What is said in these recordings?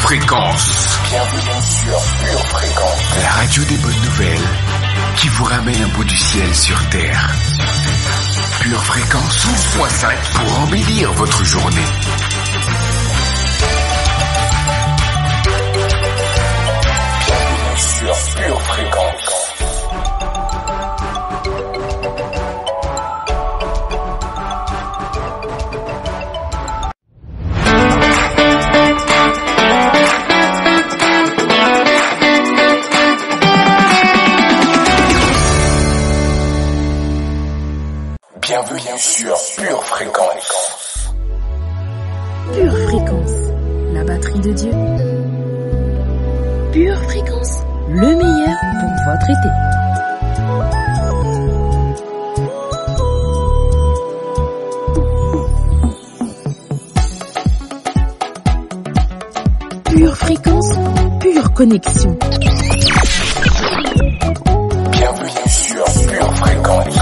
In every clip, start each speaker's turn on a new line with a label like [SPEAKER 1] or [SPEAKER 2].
[SPEAKER 1] Fréquence.
[SPEAKER 2] Bienvenue sur Pure Fréquence.
[SPEAKER 1] La radio des bonnes nouvelles qui vous ramène un bout du ciel sur Terre. Pure Fréquence 12.5 pour embellir votre journée.
[SPEAKER 2] Bienvenue sur Pure Fréquence. Bienvenue sur Pure Fréquence.
[SPEAKER 3] Pure Fréquence, la batterie de Dieu. Pure Fréquence, le meilleur pour votre été. Pure Fréquence, pure connexion.
[SPEAKER 2] Bienvenue sur Pure Fréquence.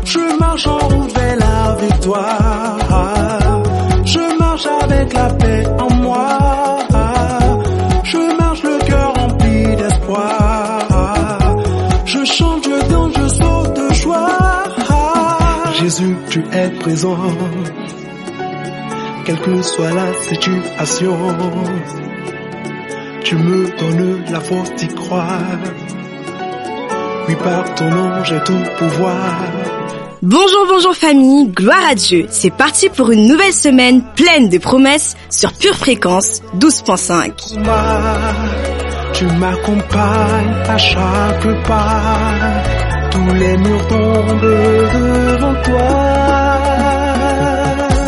[SPEAKER 4] Je marche en route vers la victoire. Je marche avec la paix en moi. Je marche le cœur rempli d'espoir. Je chante, je danse, je saute de joie. Jésus, tu es présent. Quelle que soit la situation, tu me donnes la force d'y croire. Oui, par ton nom, j'ai tout pouvoir.
[SPEAKER 5] Bonjour famille, gloire à Dieu. C'est parti pour une nouvelle semaine pleine de promesses sur Pure Fréquence 12.5.
[SPEAKER 4] Tu m'accompagnes à chaque pas. Tous les murs tombent devant toi.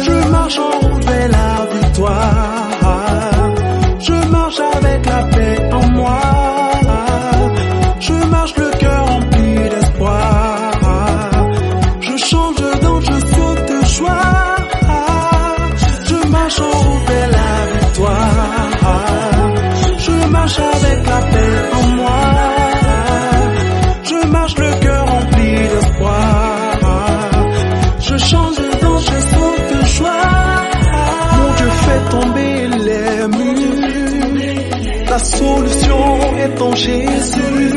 [SPEAKER 4] Je marche en route vers la victoire. Je marche avec la paix en moi. Je marche le cœur rempli d'espoir. Je chante, je danse, je saute de joie. Je marche en route vers la victoire. Je marche avec la paix en moi. Je marche le cœur rempli d'espoir. Je chante, je danse, je saute de joie. Mon Dieu fait tomber les murs. La solution est en Jésus.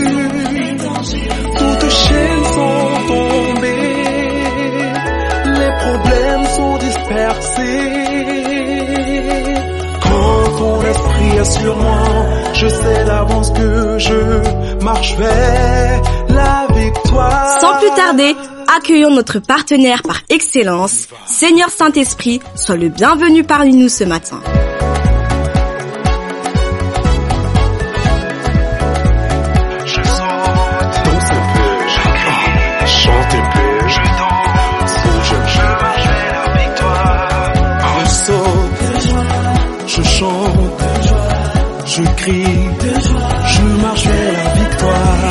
[SPEAKER 4] Toutes chaînes sont tombées. Les problèmes sont dispersés. Quand ton esprit est sur moi, je sais d'avance que je marche vers la victoire.
[SPEAKER 5] Sans plus tarder, accueillons notre partenaire par excellence. Seigneur Saint-Esprit, sois le bienvenu parmi nous ce matin.
[SPEAKER 4] Je chante, je crie, je marche vers la victoire.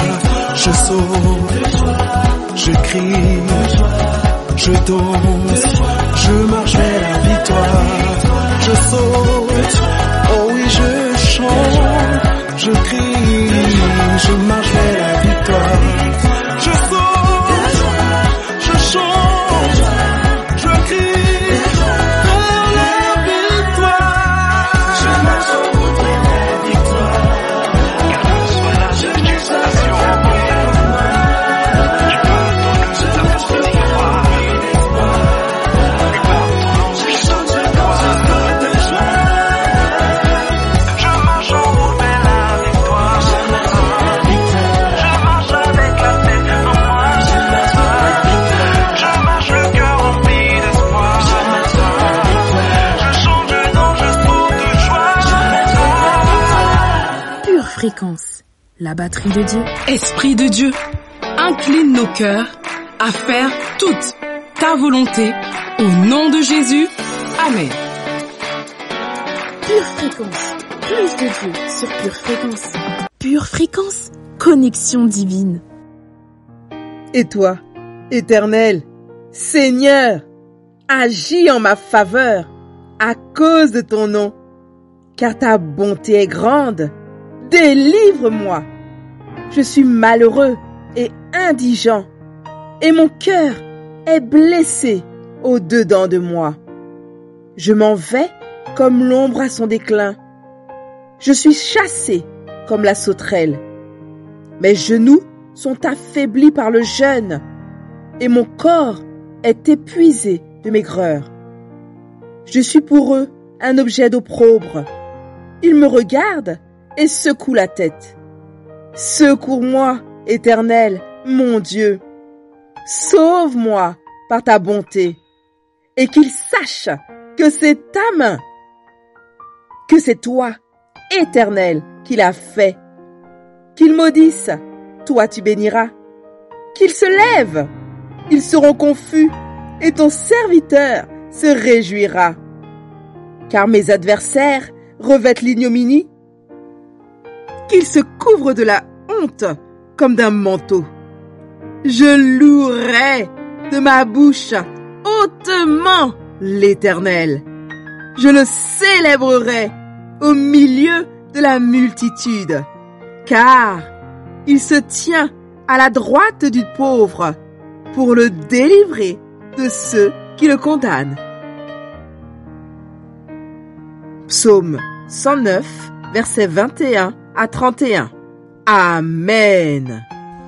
[SPEAKER 4] Je saute, je crie, je danse, je marche vers la victoire. Je saute, oh oui je chante, je crie, je marche vers la victoire. Je saute, je chante, je crie.
[SPEAKER 3] Fréquence, la batterie de Dieu.
[SPEAKER 6] Esprit de Dieu, incline nos cœurs à faire toute ta volonté au nom de Jésus. Amen.
[SPEAKER 3] Pure Fréquence, plus de Dieu sur Pure Fréquence. Pure Fréquence, connexion divine.
[SPEAKER 7] Et toi, Éternel, Seigneur, agis en ma faveur à cause de ton nom, car ta bonté est grande. Délivre-moi. Je suis malheureux et indigent, et mon cœur est blessé au-dedans de moi. Je m'en vais comme l'ombre à son déclin. Je suis chassé comme la sauterelle. Mes genoux sont affaiblis par le jeûne et mon corps est épuisé de maigreur. Je suis pour eux un objet d'opprobre. Ils me regardent et secouent la tête. Secours-moi, Éternel, mon Dieu. Sauve-moi par ta bonté et qu'ils sachent que c'est ta main, que c'est toi, Éternel, qui l'as fait. Qu'ils maudissent, toi tu béniras. Qu'ils se lèvent, ils seront confus et ton serviteur se réjouira. Car mes adversaires revêtent l'ignominie. Qu'ils se couvrent de la honte comme d'un manteau. Je louerai de ma bouche hautement l'Éternel. Je le célébrerai au milieu de la multitude, car il se tient à la droite du pauvre pour le délivrer de ceux qui le condamnent. Psaume 109, versets 21 à 31. Amen.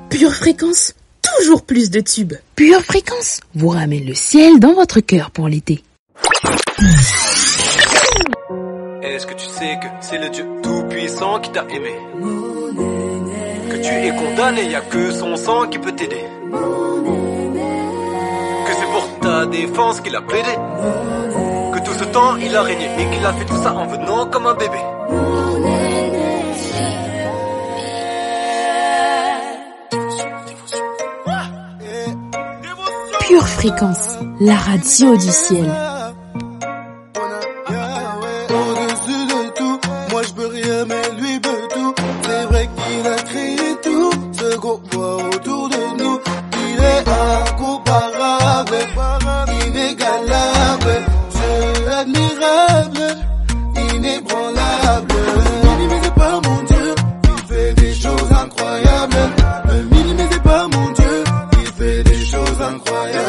[SPEAKER 3] Pure Fréquence, toujours plus de tubes. Pure Fréquence vous ramène le ciel dans votre cœur pour l'été.
[SPEAKER 8] Est-ce que tu sais que c'est le Dieu Tout-Puissant qui t'a aimé? Que tu es condamné, y a que son sang qui peut t'aider. Que c'est pour ta défense qu'il a plaidé. Que tout ce temps il a régné et qu'il a fait tout ça en venant comme un bébé.
[SPEAKER 3] Pure Fréquence, la radio du ciel.
[SPEAKER 9] Au-dessus de tout, moi je peux rien mais lui peut tout. C'est vrai qu'il a créé tout ce qu'on voit autour de nous. Il est incomparable, inégalable, Dieu admirable, inébranlable. Minimisez pas mon Dieu, il fait des choses incroyables. Ne minimisez pas mon Dieu, il fait des choses incroyables.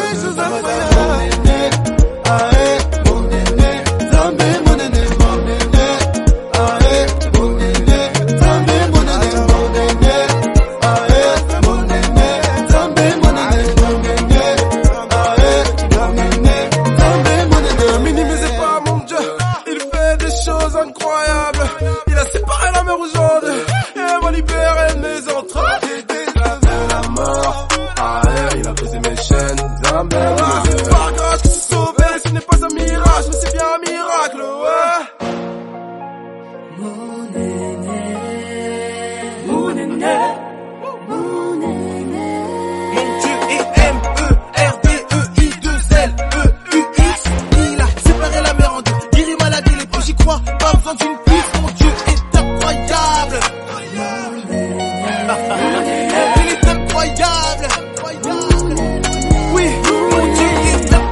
[SPEAKER 9] Oui, mon Dieu est incroyable.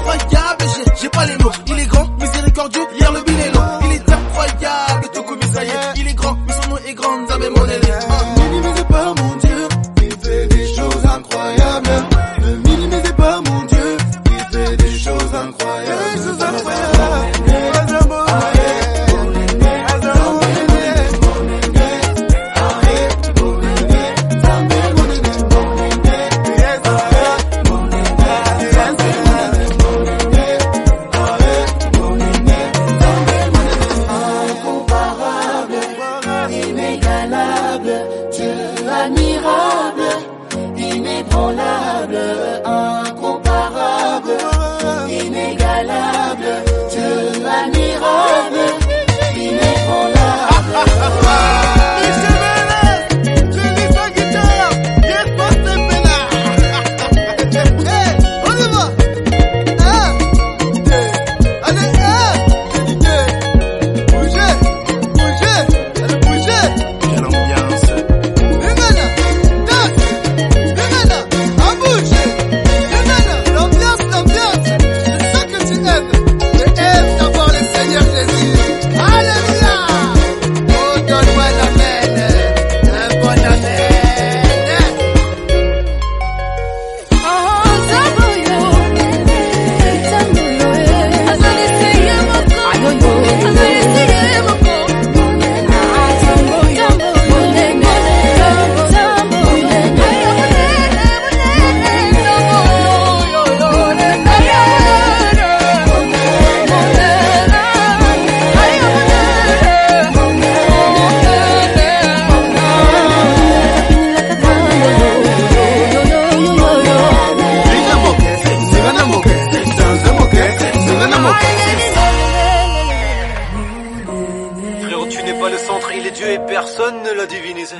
[SPEAKER 8] personne ne l'a divinisé.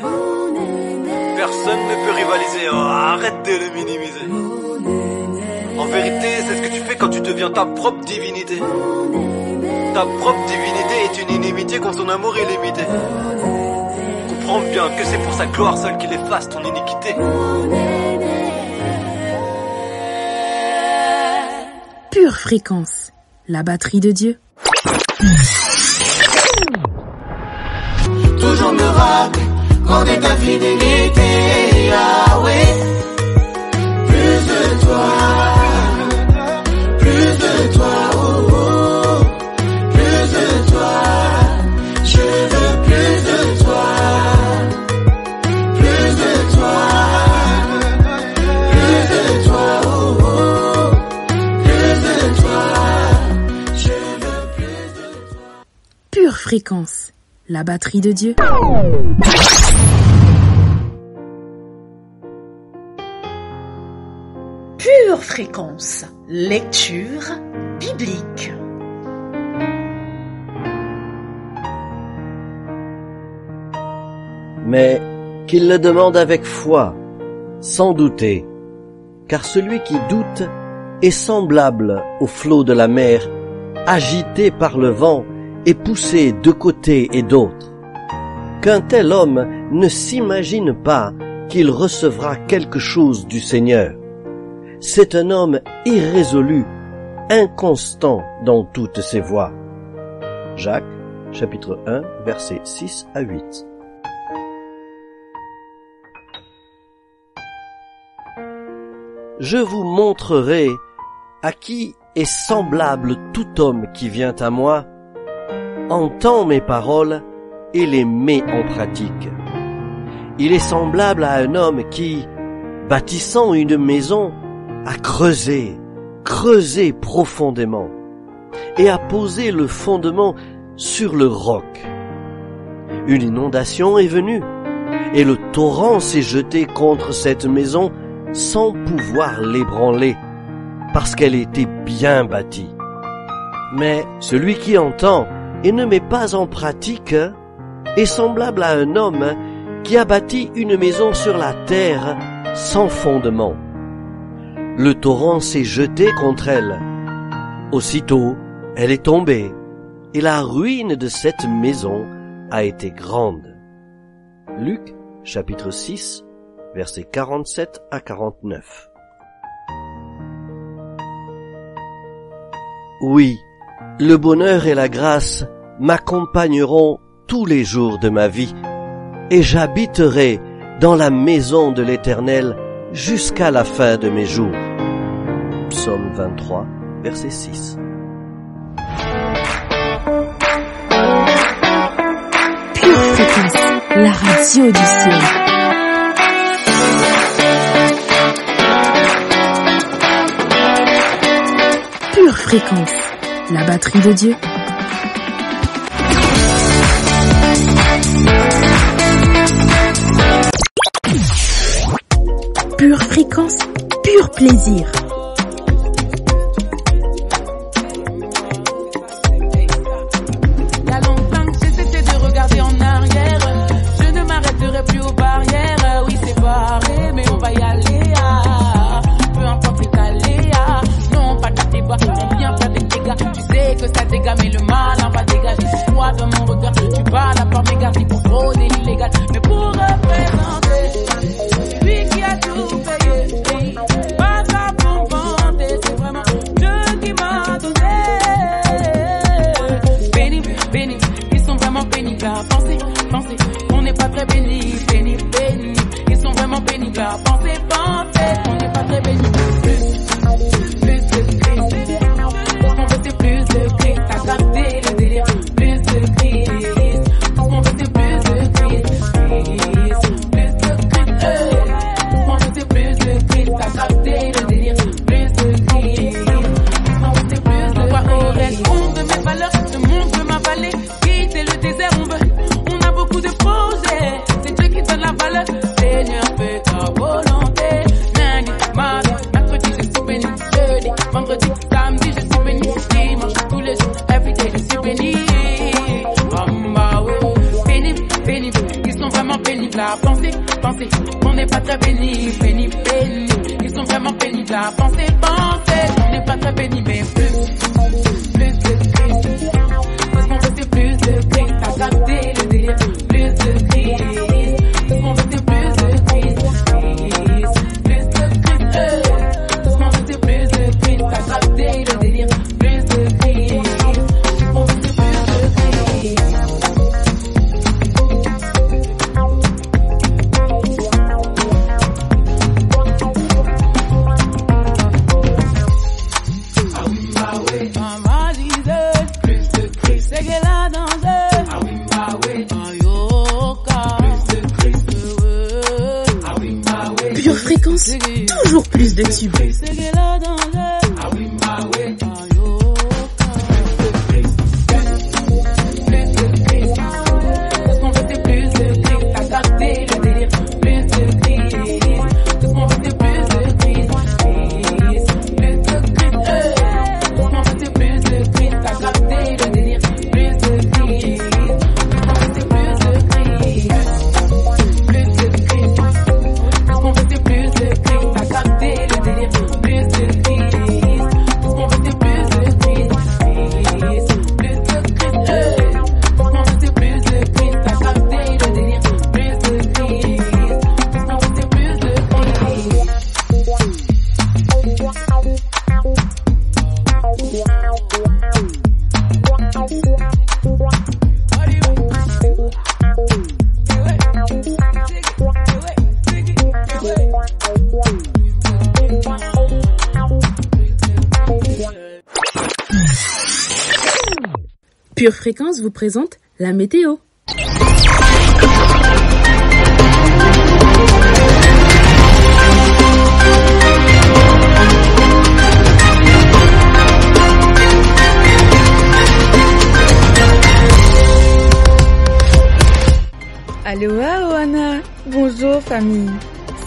[SPEAKER 8] Personne ne peut rivaliser, arrête de le minimiser. En vérité, c'est ce que tu fais quand tu deviens ta propre divinité. Ta propre divinité est une inimitié contre son amour illimité. Comprends bien que c'est pour sa gloire seule qu'il efface ton iniquité.
[SPEAKER 3] Pure fréquence, la batterie de Dieu.
[SPEAKER 9] Toujours me rappeler qu'on est ta fidélité, Yahweh. Plus de toi, oh, oh. Plus de toi, je veux plus de toi. Plus de toi, oh, oh. Plus de toi, je veux plus de toi.
[SPEAKER 3] Pure fréquence, la batterie de Dieu.
[SPEAKER 10] Pure fréquence, lecture biblique.
[SPEAKER 11] Mais qu'il le demande avec foi, sans douter, car celui qui doute est semblable au flot de la mer, agité par le vent et poussé de côté et d'autre. Qu'un tel homme ne s'imagine pas qu'il recevra quelque chose du Seigneur. C'est un homme irrésolu, inconstant dans toutes ses voies. Jacques, chapitre 1, versets 6 à 8. Je vous montrerai à qui est semblable tout homme qui vient à moi, entend mes paroles et les met en pratique. Il est semblable à un homme qui, bâtissant une maison, a creusé profondément et a posé le fondement sur le roc. Une inondation est venue et le torrent s'est jeté contre cette maison sans pouvoir l'ébranler parce qu'elle était bien bâtie. Mais celui qui entend et ne met pas en pratique est semblable à un homme qui a bâti une maison sur la terre sans fondement. Le torrent s'est jeté contre elle. Aussitôt, elle est tombée, et la ruine de cette maison a été grande. Luc, chapitre 6, versets 47 à 49. Oui, le bonheur et la grâce m'accompagneront tous les jours de ma vie, et j'habiterai dans la maison de l'Éternel jusqu'à la fin de mes jours. Psaume 23, verset 6.
[SPEAKER 3] Pure fréquence, la radio du ciel. Pure fréquence, la batterie de Dieu. Pure fréquence, pur plaisir.
[SPEAKER 12] Il y a longtemps que j'ai cessé de regarder en arrière. Je ne m'arrêterai plus aux barrières. Oui, c'est barré, mais on va y aller. Peu importe les aléas. Non, pas de débat, on vient faire des dégâts. Tu sais que ça dégage, mais le mal en va dégager. Toi, dans mon regard, tu parles à part mes gardes pour frauder l'illégal. Mais pour représenter celui qui a tout payé, pas à bon très bénis, bénis, bénis. Ils sont vraiment pénibles à penser. On n'est pas très bénis, mais plus de Christ. Tout ce qu'on veut, c'est plus de Christ. T'as capté le délire, plus de Christ. Tout ce qu'on veut, c'est plus de Christ. Plus de Christ. Tout ce qu'on veut, c'est plus de Christ. T'as capté le délire, plus de Christ. Tout ce qu'on veut, c'est plus de Christ.
[SPEAKER 3] Pure fréquence, toujours plus de tubes. Pure Fréquence vous présente la météo.
[SPEAKER 13] Aloha Ohana, bonjour famille.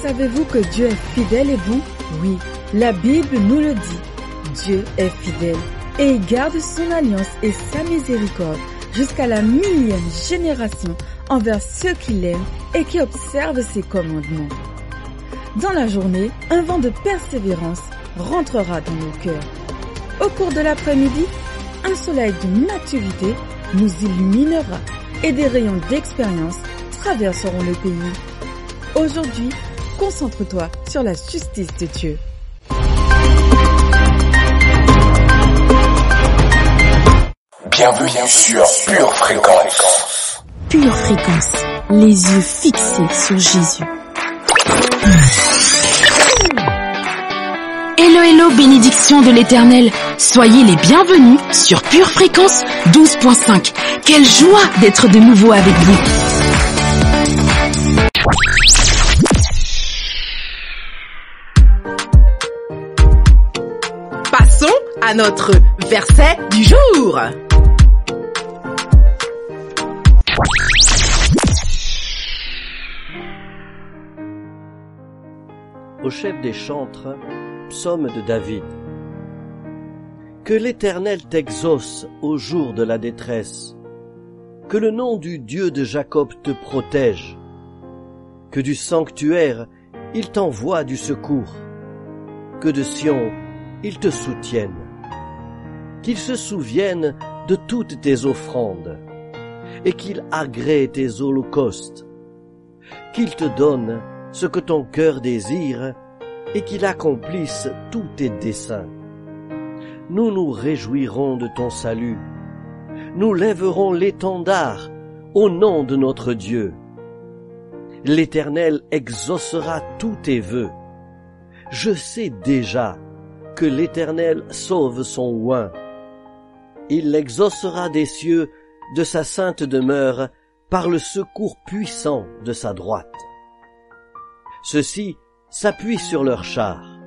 [SPEAKER 13] Savez-vous que Dieu est fidèle et bon? Oui, la Bible nous le dit. Dieu est fidèle et il garde son alliance et sa miséricorde jusqu'à la 1000e génération envers ceux qui l'aiment et qui observent ses commandements. Dans la journée, un vent de persévérance rentrera dans nos cœurs. Au cours de l'après-midi, un soleil de maturité nous illuminera et des rayons d'expérience traverseront le pays. Aujourd'hui, concentre-toi sur la justice de Dieu.
[SPEAKER 2] Bienvenue sur Pure Fréquence.
[SPEAKER 3] Pure Fréquence, les yeux fixés sur Jésus. Hello, hello, bénédiction de l'Éternel. Soyez les bienvenus sur Pure Fréquence 12.5. Quelle joie d'être de nouveau avec vous.
[SPEAKER 6] Passons à notre verset du jour.
[SPEAKER 11] Au chef des chantres, psaume de David. Que l'Éternel t'exauce au jour de la détresse, que le nom du Dieu de Jacob te protège, que du sanctuaire il t'envoie du secours, que de Sion il te soutienne, qu'il se souvienne de toutes tes offrandes, et qu'il agrée tes holocaustes, qu'il te donne ce que ton cœur désire, et qu'il accomplisse tous tes desseins. Nous nous réjouirons de ton salut, nous lèverons l'étendard au nom de notre Dieu. L'Éternel exaucera tous tes vœux. Je sais déjà que l'Éternel sauve son oint. Il l'exaucera des cieux de sa sainte demeure par le secours puissant de sa droite. Ceux-ci s'appuient sur leurs chars,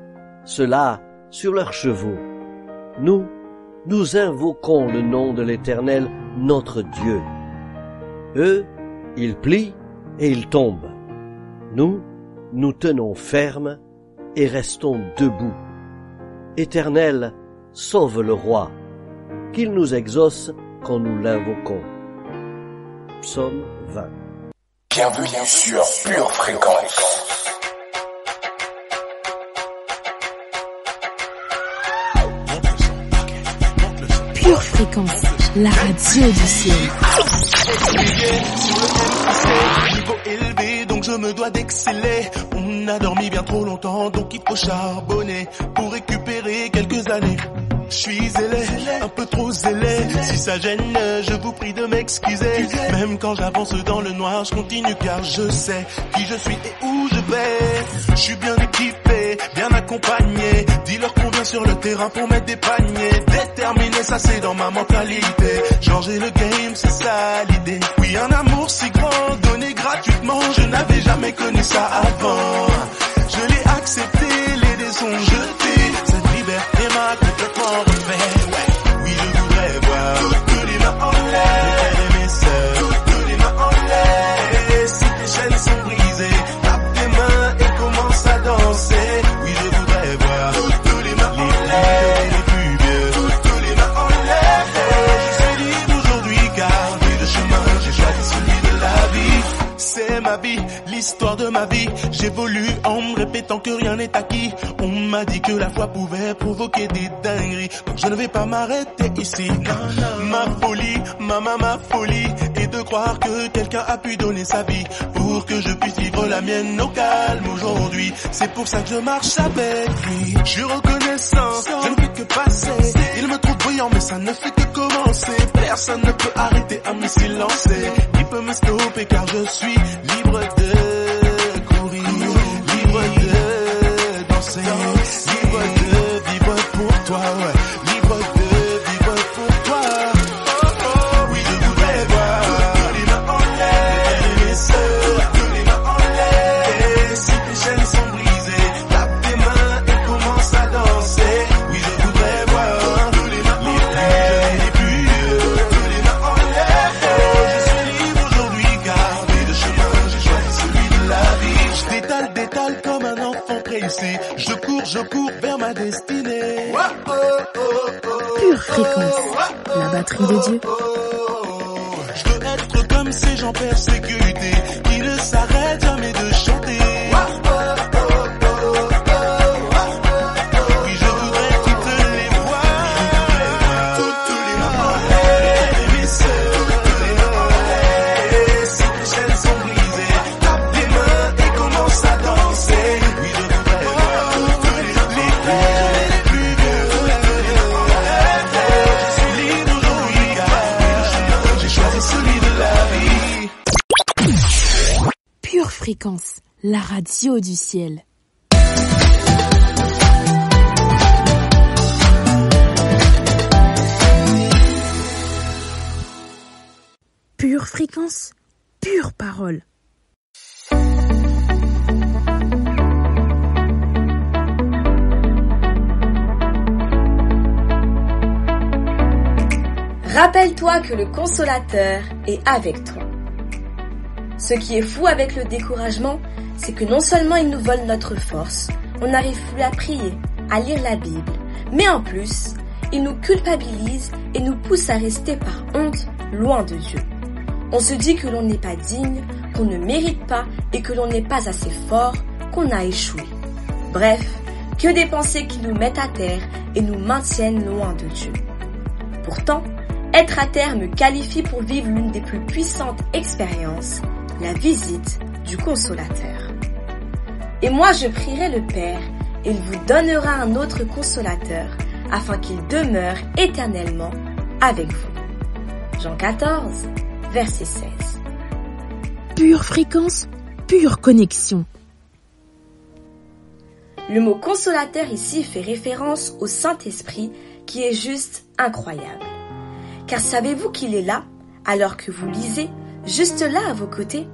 [SPEAKER 11] ceux-là sur leurs chevaux. Nous invoquons le nom de l'Éternel, notre Dieu. Eux, ils plient et ils tombent. Nous tenons ferme et restons debout. Éternel, sauve le roi, qu'il nous exauce quand nous l'invoquons. Psaume 20.
[SPEAKER 2] Bienvenue sur Pure Fréquence.
[SPEAKER 3] Pure Fréquence, la radio du ciel.
[SPEAKER 9] Niveau élevé, donc je me dois d'exceller. On a dormi bien trop longtemps, donc il faut charbonner pour récupérer quelques années. Je suis zélé, un peu trop zélé. Si ça gêne, je vous prie de m'excuser. Même quand j'avance dans le noir, je continue car je sais qui je suis et où je vais. Je suis bien équipé, bien accompagné. Dis-leur qu'on vient sur le terrain pour mettre des paniers. Déterminé, ça c'est dans ma mentalité. Changer le game, c'est ça l'idée. Oui, un amour si grand, donné gratuitement. Je n'avais jamais connu ça avant. Je l'ai accepté, les dés sont jetés. Cette liberté m'a complètement refait. Ouais. Oui, je voudrais voir toutes les mains en l'air. Mes sœurs, toutes les mains en l'air. Et si tes chaînes sont brisées, tape tes mains et commence à danser. Oui, je voudrais voir toutes les mains en l'air. Les plus vieux, toutes les mains en l'air. Je suis libre aujourd'hui car vu le chemin, j'ai choisi celui de la vie. C'est ma vie, l'histoire de ma vie. J'évolue en me répétant que rien n'est acquis. On m'a dit que la foi pouvait provoquer des dingueries. Donc je ne vais pas m'arrêter ici. Ma folie, ma folie est de croire que quelqu'un a pu donner sa vie pour que je puisse vivre la mienne au calme aujourd'hui. C'est pour ça que je marche avec lui. Je suis reconnaissant, je ne fais que passer. Il me trouve brillant mais ça ne fait que commencer. Personne ne peut arrêter à me silencer. Qui peut me stopper car je suis libre de courir, libre de danser, libre de vivre pour toi, ouais. Libre de vivre pour toi. Oh oh, oui je voudrais voir toutes les mains en l'air, mes sœurs, toutes les mains en l'air. Et si tes chaînes sont brisées, tape tes mains et commence à danser. Oui je voudrais voir tous les mains en l'air, les plus vieux, tous les mains en l'air. Je suis libre aujourd'hui car vu le chemin, j'ai choisi celui de la vie. Je détale comme un enfant pressé. Je cours vers ma destinée.
[SPEAKER 3] Pure Fréquence, la batterie de Dieu.
[SPEAKER 9] Je veux être comme ces gens persécutés qui ne s'arrêtent jamais de chanter. Oui, je voudrais toutes les voir. Toutes les mains en l'air, mes sœurs, toutes les mains en l'air. Si tes chaînes sont brisées, tape tes mains et commence à danser. Oui, je voudrais voir toutes les plus vieux, toutes les mains en l'air. Je suis libre aujourd'hui car j'ai choisi celui de la vie.
[SPEAKER 3] Pure Fréquence, la radio du ciel. Pure Fréquence, pure parole.
[SPEAKER 5] Rappelle-toi que le consolateur est avec toi. Ce qui est fou avec le découragement, c'est que non seulement il nous vole notre force, on n'arrive plus à prier, à lire la Bible, mais en plus, il nous culpabilise et nous pousse à rester par honte loin de Dieu. On se dit que l'on n'est pas digne, qu'on ne mérite pas et que l'on n'est pas assez fort, qu'on a échoué. Bref, que des pensées qui nous mettent à terre et nous maintiennent loin de Dieu. Pourtant, être à terre me qualifie pour vivre l'une des plus puissantes expériences, la visite du consolateur. Et moi je prierai le Père, et il vous donnera un autre consolateur, afin qu'il demeure éternellement avec vous. Jean 14, verset 16.
[SPEAKER 3] Pure Fréquence, pure connexion.
[SPEAKER 5] Le mot consolateur ici fait référence au Saint-Esprit qui est juste incroyable. Car savez-vous qu'il est là, alors que vous lisez, juste là à vos côtés?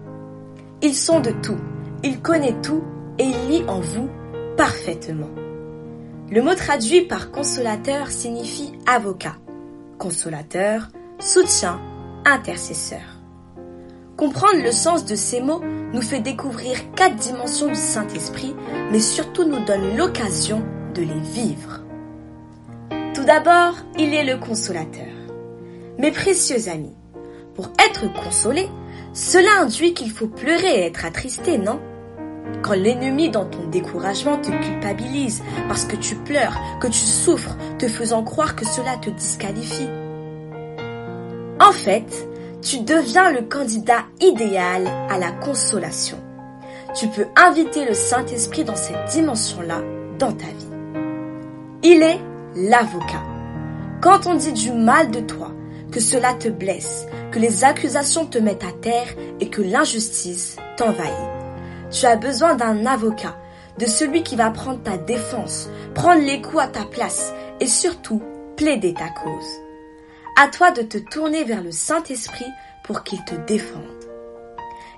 [SPEAKER 5] Il sonde tout, il connaît tout et il lit en vous parfaitement. Le mot traduit par consolateur signifie avocat, consolateur, soutien, intercesseur. Comprendre le sens de ces mots nous fait découvrir 4 dimensions du Saint-Esprit, mais surtout nous donne l'occasion de les vivre. Tout d'abord, il est le consolateur. Mes précieux amis, pour être consolé, cela induit qu'il faut pleurer et être attristé, non? Quand l'ennemi dans ton découragement te culpabilise parce que tu pleures, que tu souffres, te faisant croire que cela te disqualifie. En fait, tu deviens le candidat idéal à la consolation. Tu peux inviter le Saint-Esprit dans cette dimension-là dans ta vie. Il est l'avocat. Quand on dit du mal de toi, que cela te blesse, que les accusations te mettent à terre et que l'injustice t'envahit, tu as besoin d'un avocat, de celui qui va prendre ta défense, prendre les coups à ta place et surtout plaider ta cause. À toi de te tourner vers le Saint-Esprit pour qu'il te défende.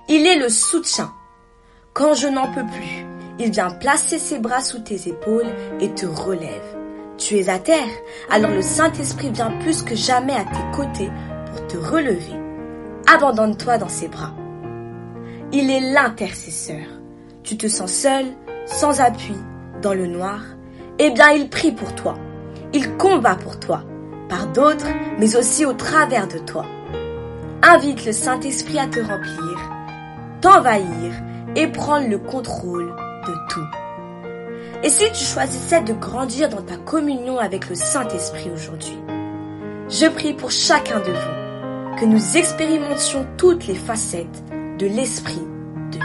[SPEAKER 5] Il est le soutien. Quand je n'en peux plus, il vient placer ses bras sous tes épaules et te relève. Tu es à terre, alors le Saint-Esprit vient plus que jamais à tes côtés pour te relever. Abandonne-toi dans ses bras. Il est l'intercesseur. Tu te sens seul, sans appui, dans le noir. Eh bien, il prie pour toi. Il combat pour toi, par d'autres, mais aussi au travers de toi. Invite le Saint-Esprit à te remplir, t'envahir et prendre le contrôle de tout. Et si tu choisissais de grandir dans ta communion avec le Saint-Esprit aujourd'hui, je prie pour chacun de vous que nous expérimentions toutes les facettes de l'esprit de vie.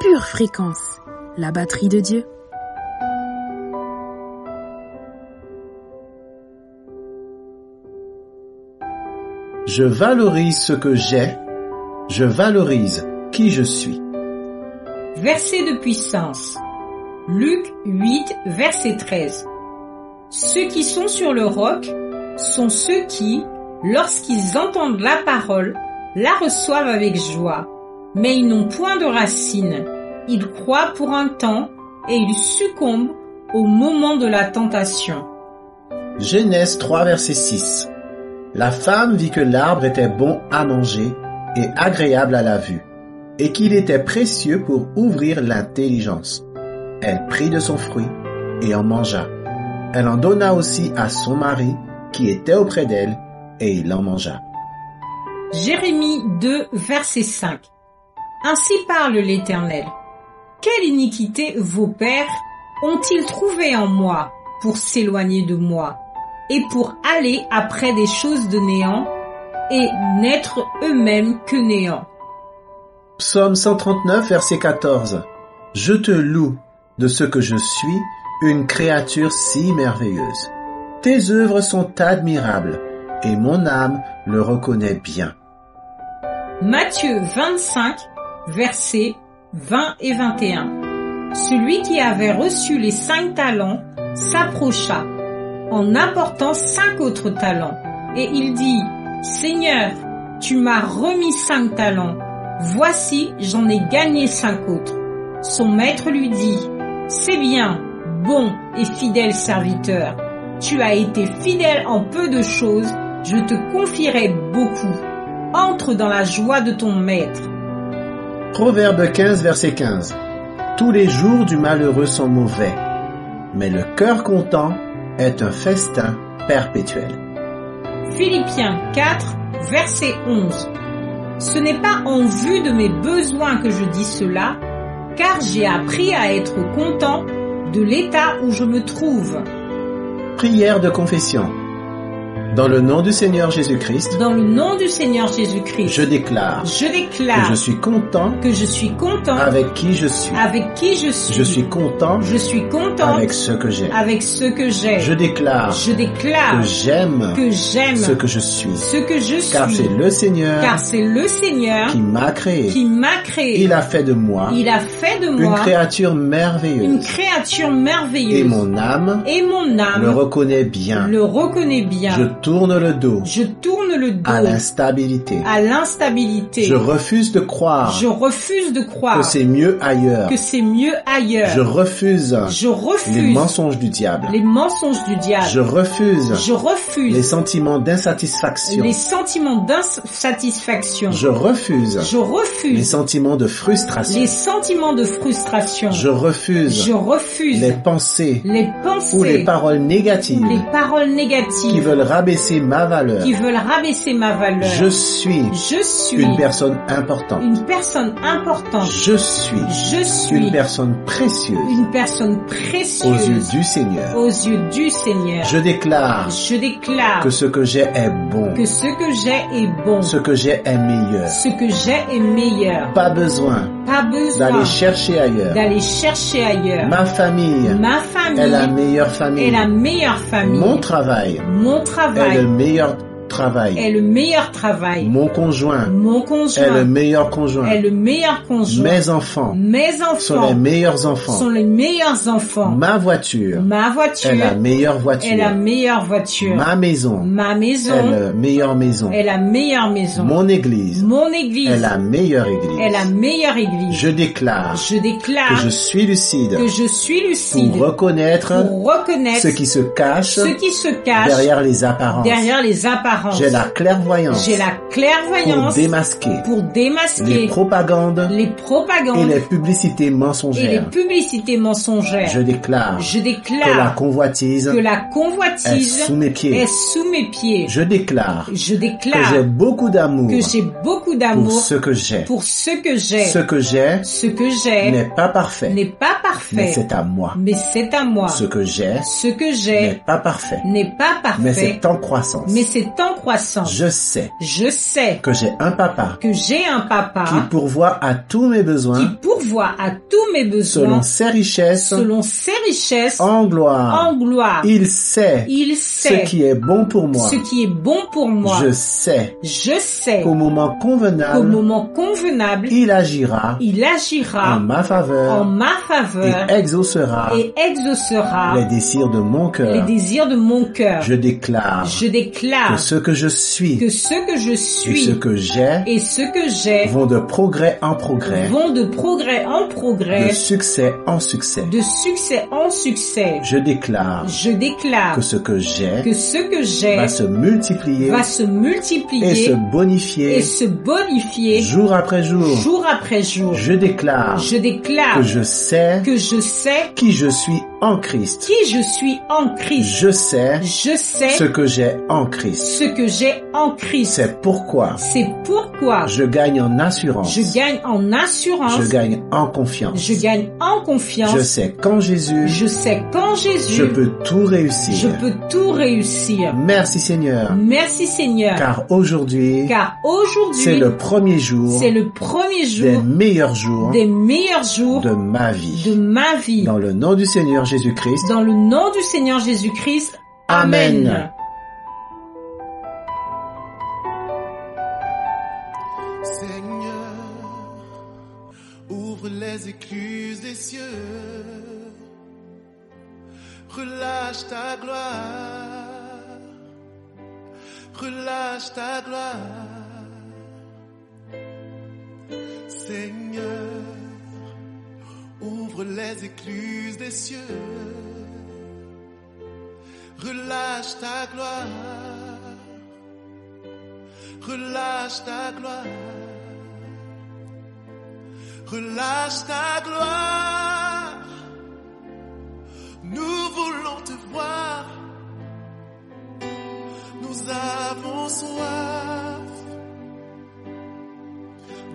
[SPEAKER 3] Pure fréquence, la batterie de Dieu.
[SPEAKER 14] Je valorise ce que j'ai, je valorise qui je suis.
[SPEAKER 15] Verset de puissance. Luc 8, verset 13. Ceux qui sont sur le roc sont ceux qui, lorsqu'ils entendent la parole, la reçoivent avec joie, mais ils n'ont point de racines. Ils croient pour un temps et ils succombent au moment de la tentation.
[SPEAKER 14] Genèse 3, verset 6. La femme vit que l'arbre était bon à manger et agréable à la vue, et qu'il était précieux pour ouvrir l'intelligence. Elle prit de son fruit et en mangea. Elle en donna aussi à son mari qui était auprès d'elle, et il en mangea.
[SPEAKER 15] Jérémie 2, verset 5. Ainsi parle l'Éternel. Quelle iniquité vos pères ont-ils trouvé en moi pour s'éloigner de moi et pour aller après des choses de néant et n'être eux-mêmes que néant.
[SPEAKER 14] Psaume 139, verset 14. Je te loue de ce que je suis, une créature si merveilleuse. Tes œuvres sont admirables, et mon âme le reconnaît bien.
[SPEAKER 15] Matthieu 25, versets 20 et 21. Celui qui avait reçu les 5 talents s'approcha, en apportant 5 autres talents, et il dit, Seigneur, tu m'as remis 5 talents, voici j'en ai gagné 5 autres. Son maître lui dit, c'est bien, bon et fidèle serviteur, tu as été fidèle en peu de choses, je te confierai beaucoup. Entre dans la joie de ton maître.
[SPEAKER 14] Proverbe 15, verset 15. Tous les jours du malheureux sont mauvais, mais le cœur content est un festin perpétuel.
[SPEAKER 15] Philippiens 4, verset 11. Ce n'est pas en vue de mes besoins que je dis cela, car j'ai appris à être content de l'état où je me trouve.
[SPEAKER 14] Prière de confession. Dans le nom du Seigneur Jésus-Christ.
[SPEAKER 15] Dans le nom du Seigneur Jésus-Christ.
[SPEAKER 14] Je déclare.
[SPEAKER 15] Que
[SPEAKER 14] je suis content.
[SPEAKER 15] Que je suis content.
[SPEAKER 14] Avec qui je suis.
[SPEAKER 15] Avec qui je suis.
[SPEAKER 14] Je suis content.
[SPEAKER 15] Je suis content.
[SPEAKER 14] Avec ce que j'ai.
[SPEAKER 15] Avec ce que j'ai.
[SPEAKER 14] Je déclare.
[SPEAKER 15] Que
[SPEAKER 14] j'aime.
[SPEAKER 15] Ce
[SPEAKER 14] que je suis.
[SPEAKER 15] Ce que je suis.
[SPEAKER 14] Car c'est le Seigneur. Qui m'a créé. Il a fait de moi.
[SPEAKER 15] Une
[SPEAKER 14] créature merveilleuse.
[SPEAKER 15] Et
[SPEAKER 14] mon âme.
[SPEAKER 15] Le
[SPEAKER 14] reconnaît bien.
[SPEAKER 15] Je
[SPEAKER 14] tourne le dos
[SPEAKER 15] Je tourne le dos
[SPEAKER 14] à l'instabilité.
[SPEAKER 15] à l'instabilité.
[SPEAKER 14] Je refuse de croire
[SPEAKER 15] Je refuse de croire
[SPEAKER 14] que c'est mieux ailleurs.
[SPEAKER 15] que c'est mieux ailleurs.
[SPEAKER 14] Je refuse les mensonges du diable.
[SPEAKER 15] les mensonges du diable.
[SPEAKER 14] Je refuse
[SPEAKER 15] les
[SPEAKER 14] sentiments d'insatisfaction.
[SPEAKER 15] les sentiments d'insatisfaction.
[SPEAKER 14] Je refuse
[SPEAKER 15] refuse
[SPEAKER 14] les sentiments de frustration.
[SPEAKER 15] les sentiments de frustration.
[SPEAKER 14] Je refuse
[SPEAKER 15] refuse
[SPEAKER 14] les pensées
[SPEAKER 15] les pensées
[SPEAKER 14] ou les paroles négatives
[SPEAKER 15] les paroles négatives
[SPEAKER 14] qui veulent rabaisser ma valeur. Je suis une personne importante. Je suis une personne précieuse aux yeux du Seigneur. Je déclare que ce que j'ai est bon. Ce que j'ai est meilleur. Pas besoin d'aller chercher ailleurs. Ma famille est la meilleure famille. Mon travail est le meilleur travail. Mon conjoint est le meilleur conjoint. Mes enfants sont les meilleurs enfants. Ma voiture est la meilleure voiture. Ma maison est la meilleure maison. Mon église est la meilleure église. Je déclare que je suis lucide pour reconnaître ce qui se cache derrière les apparences. J'ai la clairvoyance pour démasquer les propagandes et les publicités mensongères. Je déclare que la convoitise est sous mes pieds. Je déclare que j'ai beaucoup d'amour pour ce que j'ai. Ce que j'ai n'est pas parfait, mais c'est à moi. Ce que j'ai n'est pas parfait, mais c'est en croissance. Je sais que j'ai un papa qui pourvoit à tous mes besoins selon ses richesses en gloire. Il sait ce qui est bon pour moi. Je sais qu'au moment convenable, il agira en ma faveur et exaucera les désirs de mon cœur. Je déclare que ce que je suis et ce que j'ai vont de progrès en progrès, de succès en succès. Je déclare que ce que j'ai va se multiplier et se bonifier jour après jour. Je déclare que je sais qui je suis en Christ. Je sais ce que j'ai en Christ. C'est pourquoi je gagne en assurance. Je gagne en confiance. Je sais qu'en Jésus, je peux tout réussir. Merci Seigneur. Car aujourd'hui, c'est le premier jour des meilleurs jours de ma vie. Dans le nom du Seigneur Jésus-Christ. Amen.
[SPEAKER 9] Seigneur, ouvre les écluses des cieux, relâche ta gloire, Seigneur, ouvre les écluses des cieux, relâche ta gloire. Relâche ta gloire. Nous voulons te voir. Nous avons soif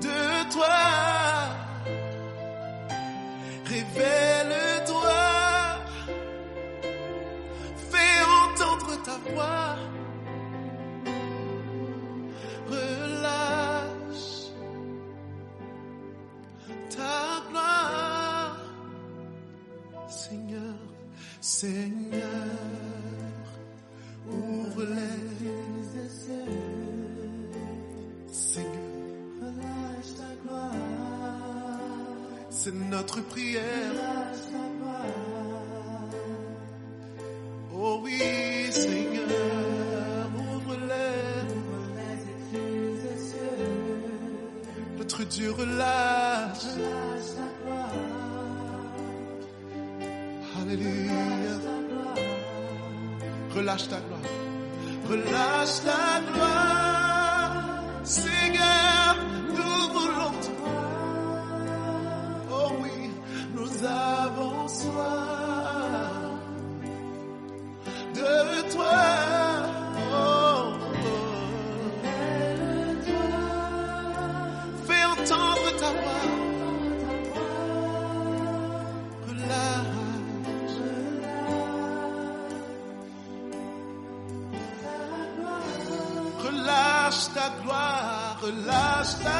[SPEAKER 9] de toi. Révèle-toi. Fais entendre ta voix. Relâche ta gloire, Seigneur, ouvre les yeux, Seigneur, relâche ta gloire, c'est notre prière, relâche ta gloire, oh oui, Seigneur. Alléluia. Relâche ta gloire. Relâche ta gloire. Seigneur, nous voulons toi. Oh oui, nous avons soif de toi. Oh, fais entendre ta voix. Relâche ta gloire, relâche ta.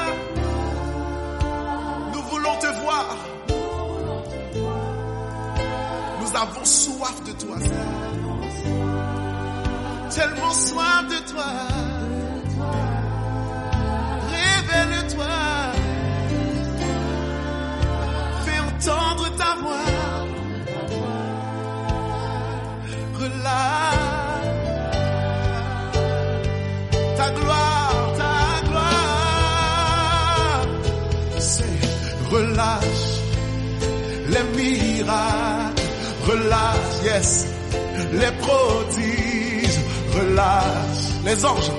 [SPEAKER 9] Nous voulons te voir. Nous avons soif de toi. Tellement soif de toi. Révèle-toi. Fais entendre ta voix. Relâche. Ta gloire, c'est relâche les miracles, relâche, yes, les prodiges, relâche les anges,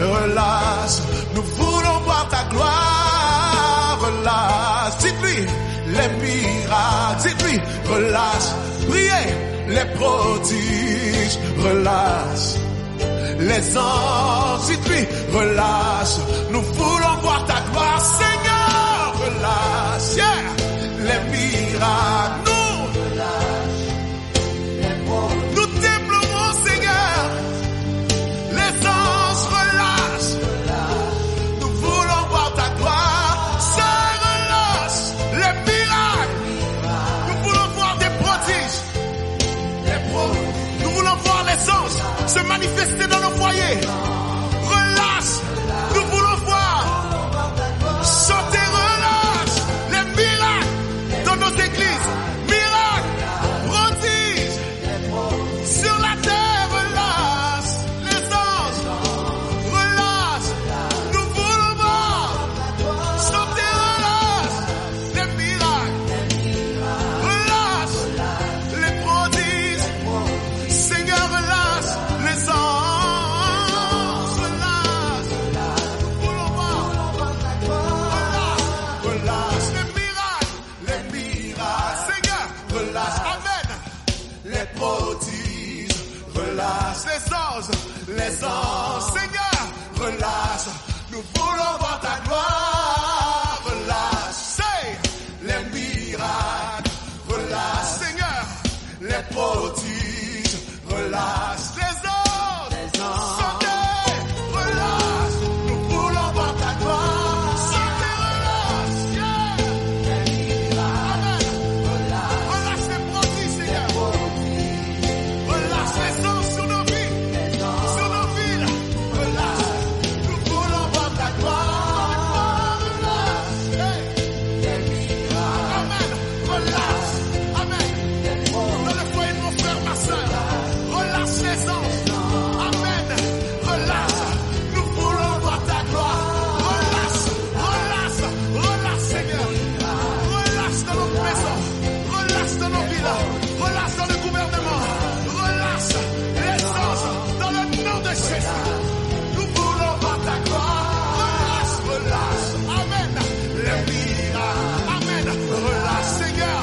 [SPEAKER 9] relâche, nous voulons voir ta gloire, relâche, dites-lui les miracles, dites-lui, relâche, priez les prodiges, relâche. Les anges, dites-lui, relâche. Nous voulons voir ta gloire, Seigneur, relâche. Yeah. Les miracles, nous déployons, Seigneur. Les anges, relâche. Nous voulons voir ta gloire, Seigneur, relâche. Les miracles, nous voulons voir des prodiges. Nous voulons voir les anges se manifester dans nos foyers. Relâche, nous voulons voir. Chanter, relâche. Les miracles dans nos églises. Miracles, prodiges. Sur la terre, relâche. Les anges, relâche. Nous voulons voir. Chanter, relâche. Les miracles, relâche. Les prodiges. Seigneur, relâche. Les anges, relâche. Nous voulons voir. Relâche les miracles, Seigneur, relâche, amen. Les prodiges, relâche les anges, Seigneur, relâche. Nous voulons voir ta gloire, relâche, c'est les miracles, relâche, Seigneur, les prodiges, relâche les anges, chantez, relâche. Nous voulons voir ta gloire, chantez, relâche, yeah. Amen. Relâche les prodiges, Seigneur. Relâche les anges sur nos vies, sur nos villes. Relâche. Nous voulons voir ta gloire, relâche. Hey. Amen. Relâche. Amen. Dans le foyer de mon frère, ma soeur, relâche les anges. Amen. Relâche. Nous voulons voir ta gloire. Relâche. Relâche. Relâche, Seigneur. Relâche dans nos maisons. Relâche dans nos villes. Relâche dans le gouvernement. Relâche les anges dans le nom de Jésus. Nous voulons voir ta gloire. Relâche. Relâche. Amen. Les miracles. Amen. Relâche, Seigneur.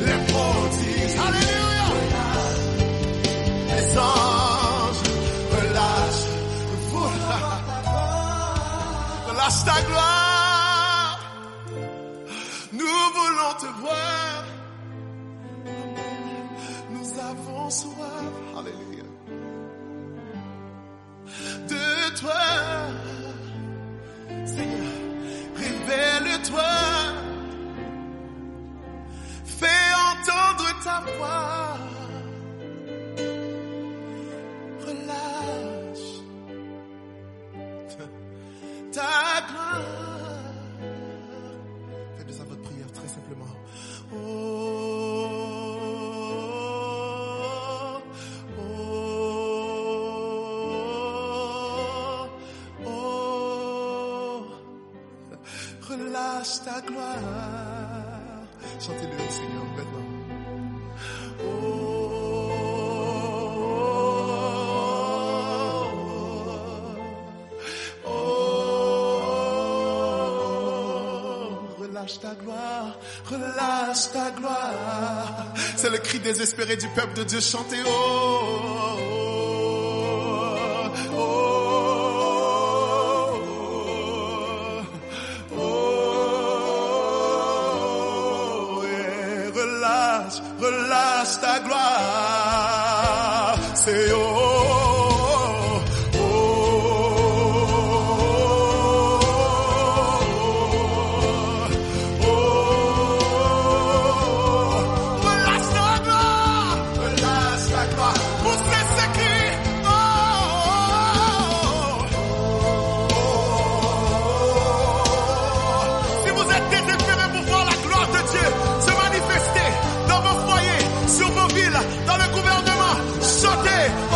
[SPEAKER 9] Les prodiges. Alléluia. Les anges, relâche. Relâche ta gloire. Nous voulons te voir. Nous avons soif. Alléluia. De toi. Seigneur, révèle-toi. Fais entendre ta voix. Relâche ta gloire. Faites ça votre prière très simplement. Oh, oh, oh, oh. Relâche ta gloire. Chantez-le, Seigneur, maintenant. relâche ta gloire, relâche ta gloire. C'est le cri désespéré du peuple de Dieu chanté. Oh, oh, oh, oh, yeah. Relâche, relâche ta gloire. C'est oh.
[SPEAKER 16] Dans le gouvernement, sautez, oh!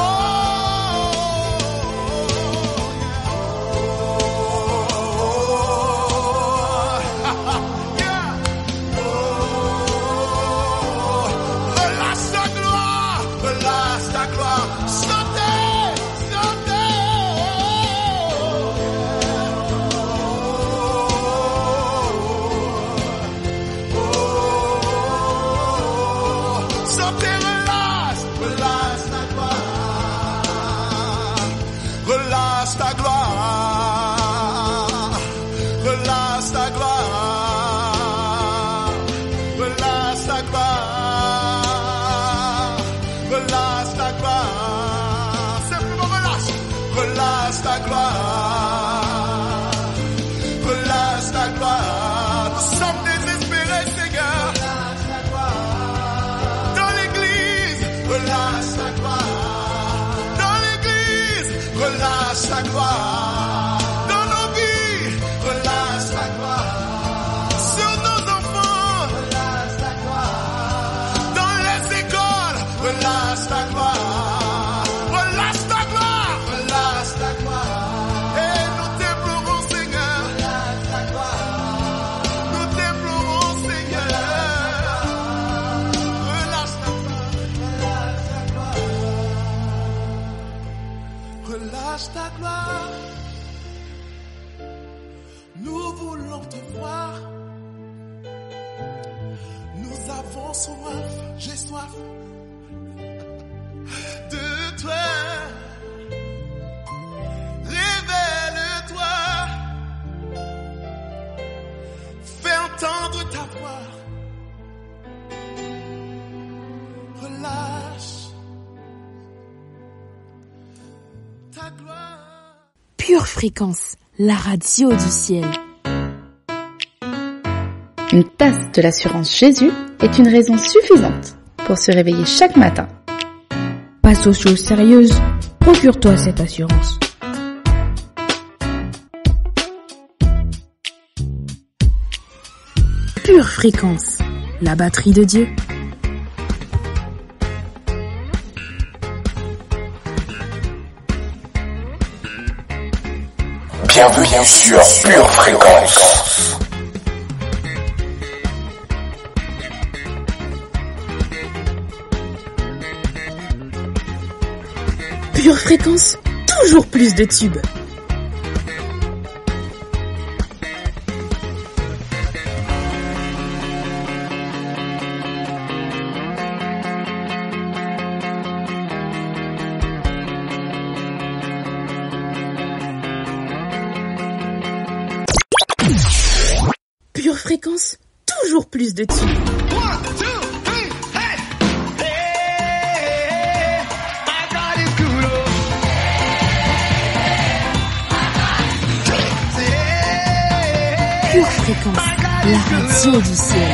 [SPEAKER 9] J'ai soif de toi. Révèle-toi. Fais entendre ta voix. Relâche ta gloire.
[SPEAKER 3] Pure Fréquence, la radio du ciel.
[SPEAKER 17] Une tasse de l'assurance Jésus est une raison suffisante pour se réveiller chaque matin.
[SPEAKER 3] Passe aux choses sérieuses, procure-toi cette assurance. Pure Fréquence, la batterie de Dieu.
[SPEAKER 2] Bienvenue sur Pure Fréquence.
[SPEAKER 3] Pure Fréquence, toujours plus de tubes. Pure Fréquence, toujours plus de tubes. Pure Fréquence, la radio du ciel.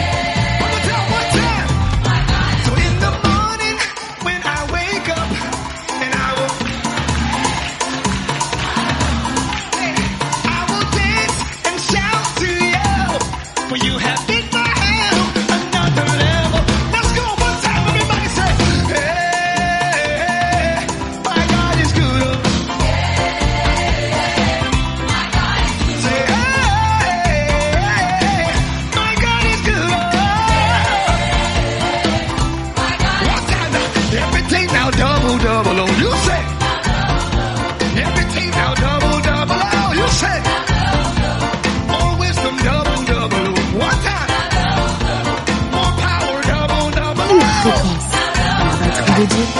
[SPEAKER 9] One time.
[SPEAKER 3] de Dieu.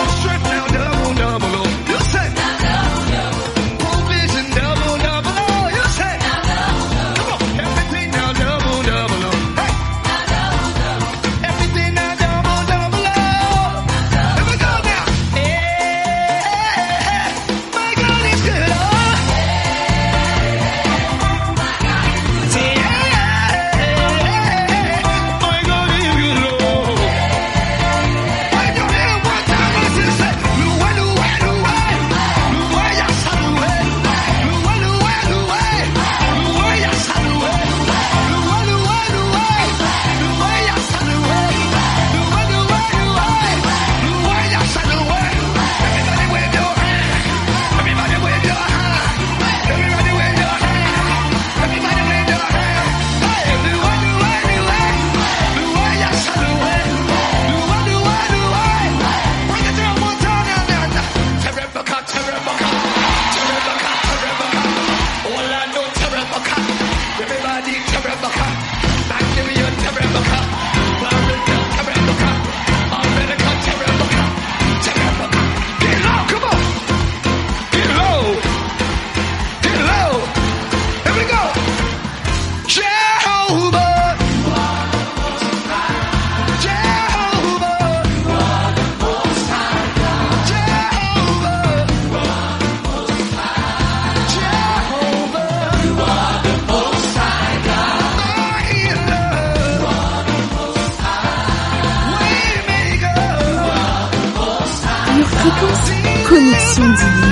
[SPEAKER 3] Connexion divine.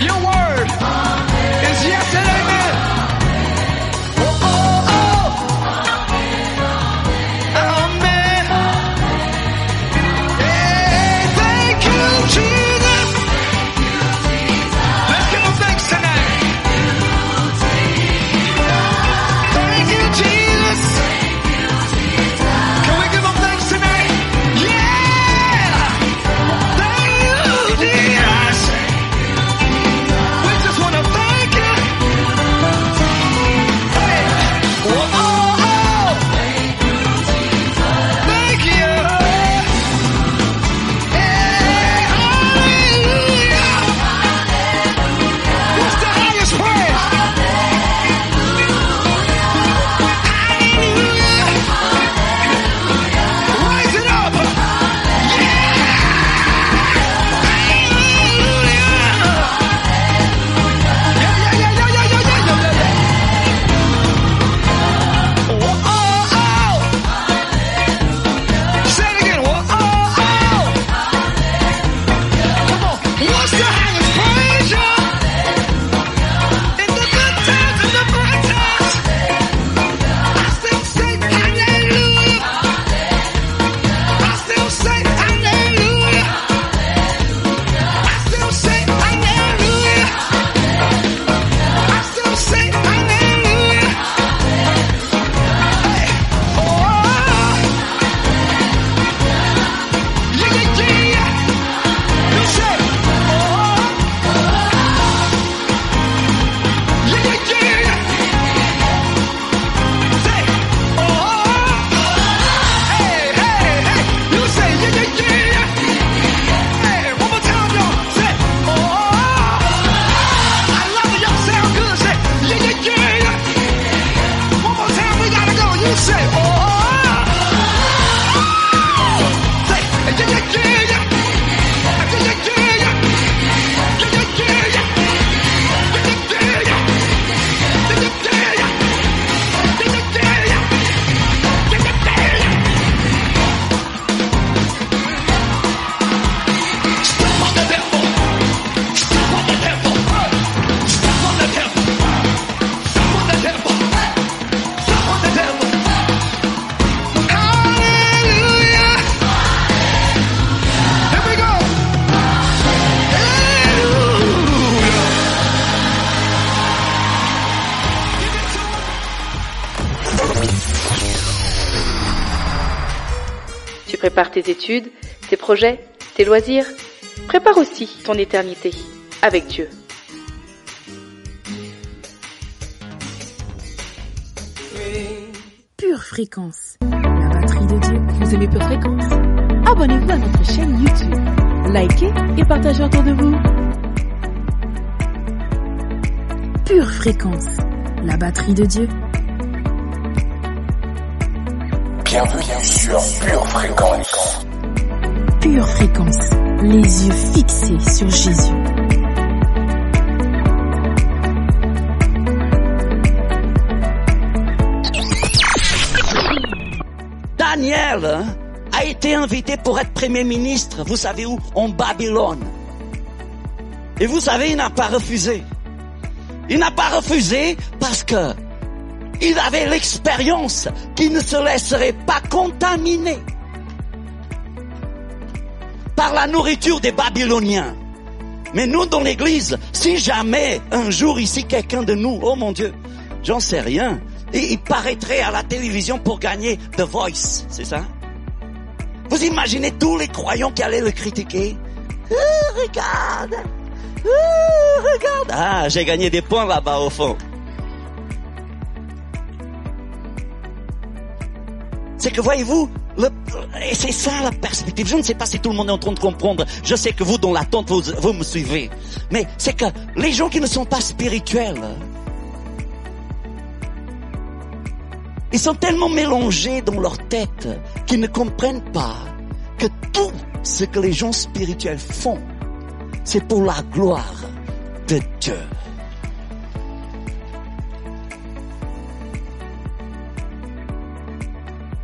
[SPEAKER 18] Your word is yes and amen. Oh, oh, oh.
[SPEAKER 17] Prépare tes études, tes projets, tes loisirs. Prépare aussi ton éternité avec Dieu.
[SPEAKER 3] Pure Fréquence, la batterie de Dieu. Vous aimez Pure Fréquence? Abonnez-vous à notre chaîne YouTube. Likez et partagez autour de vous. Pure Fréquence, la batterie de Dieu.
[SPEAKER 2] Bienvenue sur Pure Fréquence.
[SPEAKER 3] Pure Fréquence, les yeux fixés sur Jésus.
[SPEAKER 19] Daniel a été invité pour être premier ministre, vous savez où? En Babylone. Et vous savez, il n'a pas refusé. Il n'a pas refusé parce que il avait l'expérience qu'il ne se laisserait pas contaminer par la nourriture des Babyloniens. Mais nous, dans l'église, si jamais un jour ici quelqu'un de nous, oh mon Dieu, j'en sais rien, et il paraîtrait à la télévision pour gagner The Voice, c'est ça? Vous imaginez tous les croyants qui allaient le critiquer? Regarde! Regarde! Ah, j'ai gagné des points là-bas au fond. C'est que voyez-vous, et c'est ça la perspective. Je ne sais pas si tout le monde est en train de comprendre. Je sais que vous, dans l'attente, vous me suivez. Mais c'est que les gens qui ne sont pas spirituels, ils sont tellement mélangés dans leur tête qu'ils ne comprennent pas que tout ce que les gens spirituels font, c'est pour la gloire de Dieu.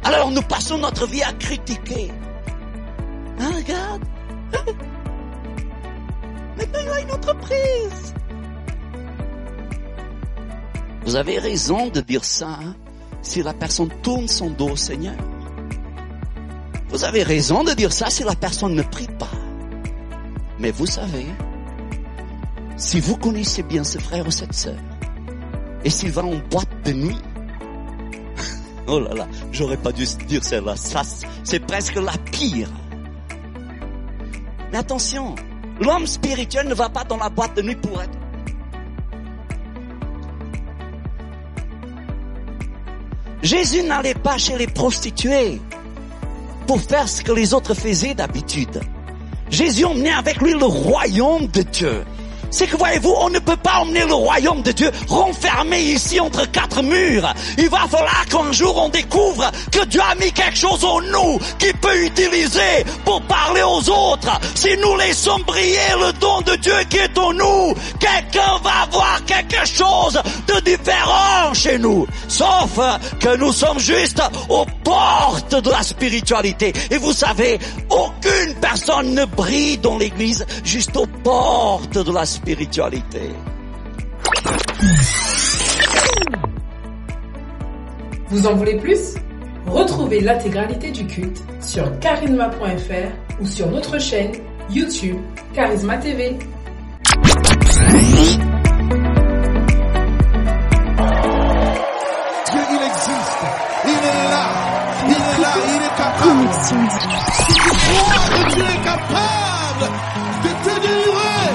[SPEAKER 19] Alors nous passons notre vie à critiquer. Hein, regarde. Maintenant il a une entreprise. Vous avez raison de dire ça, hein, si la personne tourne son dos au Seigneur. Vous avez raison de dire ça si la personne ne prie pas. Mais vous savez, si vous connaissez bien ce frère ou cette sœur, et s'il va en boîte de nuit, oh là là, j'aurais pas dû dire celle-là, ça, c'est presque la pire. Mais attention, l'homme spirituel ne va pas dans la boîte de nuit pour être... Jésus n'allait pas chez les prostituées pour faire ce que les autres faisaient d'habitude. Jésus emmenait avec lui le royaume de Dieu. C'est que voyez-vous, on ne peut pas emmener le royaume de Dieu renfermé ici entre quatre murs. Il va falloir qu'un jour on découvre que Dieu a mis quelque chose en nous qu'il peut utiliser pour parler aux autres. Si nous laissons briller le don de Dieu qui est en nous, quelqu'un va voir quelque chose de différent chez nous. Sauf que nous sommes juste aux portes de la spiritualité. Et vous savez, aucune personne ne brille dans l'église juste aux portes de la spiritualité.
[SPEAKER 6] Vous en voulez plus? Retrouvez l'intégralité du culte sur charisma.fr ou sur notre chaîne YouTube Charisma TV.
[SPEAKER 9] Dieu, il existe. Il est là. Il est là. Il est capable. Si tu crois que Dieu est capable de te délivrer,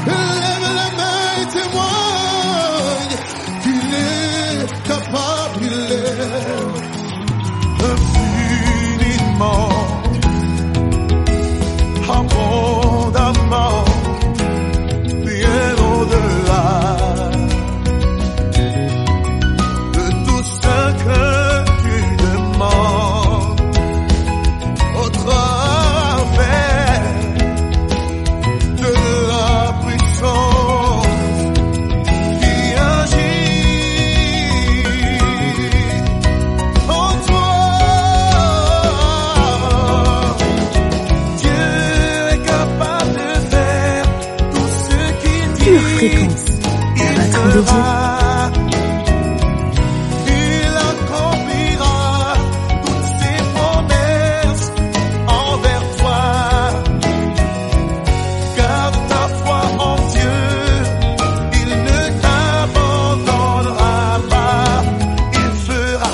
[SPEAKER 9] lève la main et témoigne qu'il est capable, il est infiniment, abondamment, bien au-delà de tout ce que tu demandes au travers de la puissance qui agit en toi. Dieu est capable de faire tout ce qu'il dit.
[SPEAKER 3] Pure Fréquence, la batterie de Dieu.
[SPEAKER 9] Il accomplira toutes ses promesses envers toi. Garde ta foi en Dieu, il ne t'abandonnera pas, il fera.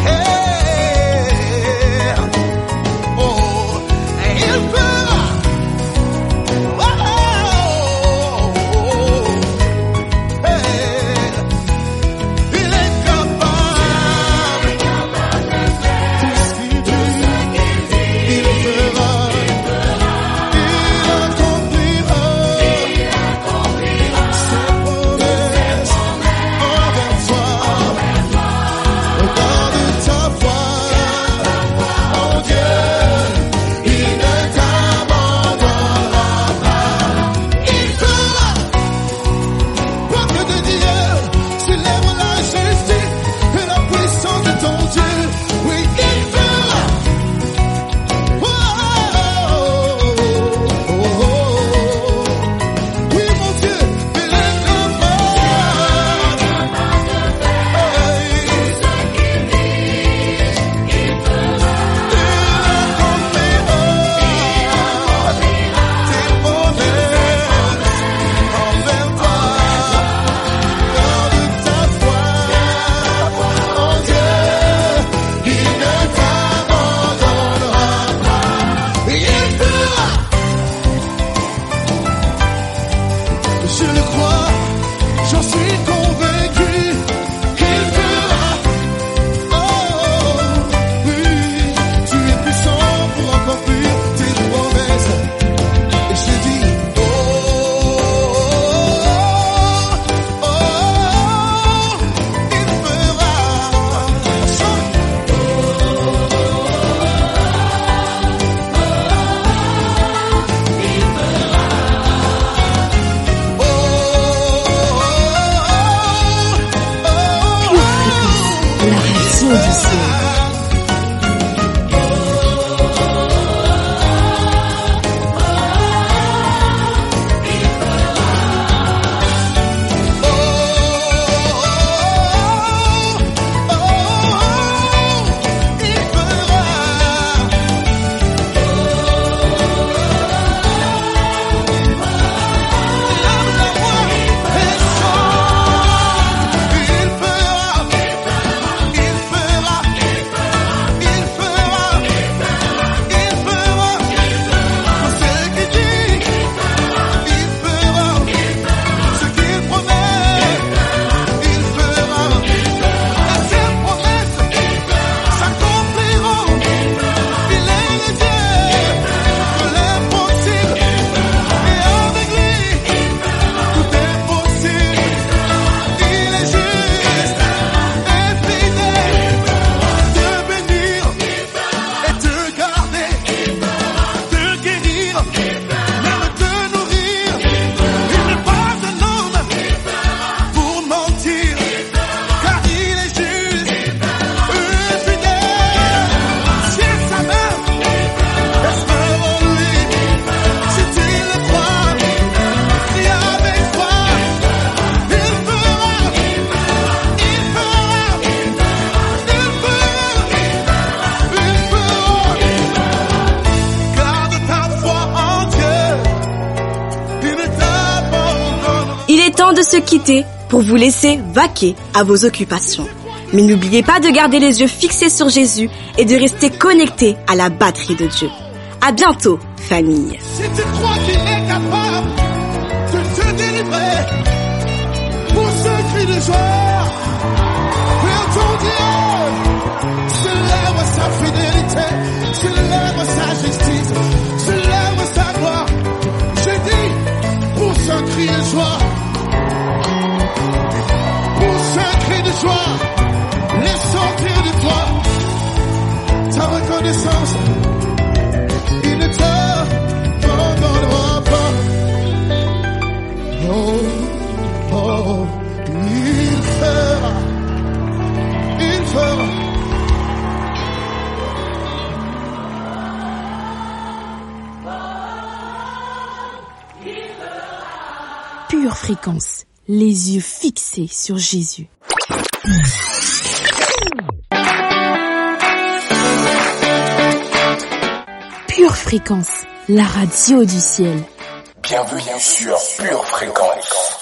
[SPEAKER 9] Hey,
[SPEAKER 5] de se quitter pour vous laisser vaquer à vos occupations. Mais n'oubliez pas de garder les yeux fixés sur Jésus et de rester connectés à la batterie de Dieu. À bientôt, famille.
[SPEAKER 16] Si tu crois qu'il est capable de te délivrer, pousse un cri de joie vers ton Dieu. Célèbre sa fidélité, célèbre sa justice, célèbre sa gloire. Je dis, pousse un cri de joie, pousse un cri de joie. Laisse sortir de toi ta reconnaissance. Il ne t'abandonnera pas. Oh, oh, il fera. Il fera.
[SPEAKER 3] Pure Fréquence, les yeux fixés sur Jésus. Pure Fréquence, la radio du ciel.
[SPEAKER 2] Bienvenue sur Pure Fréquence.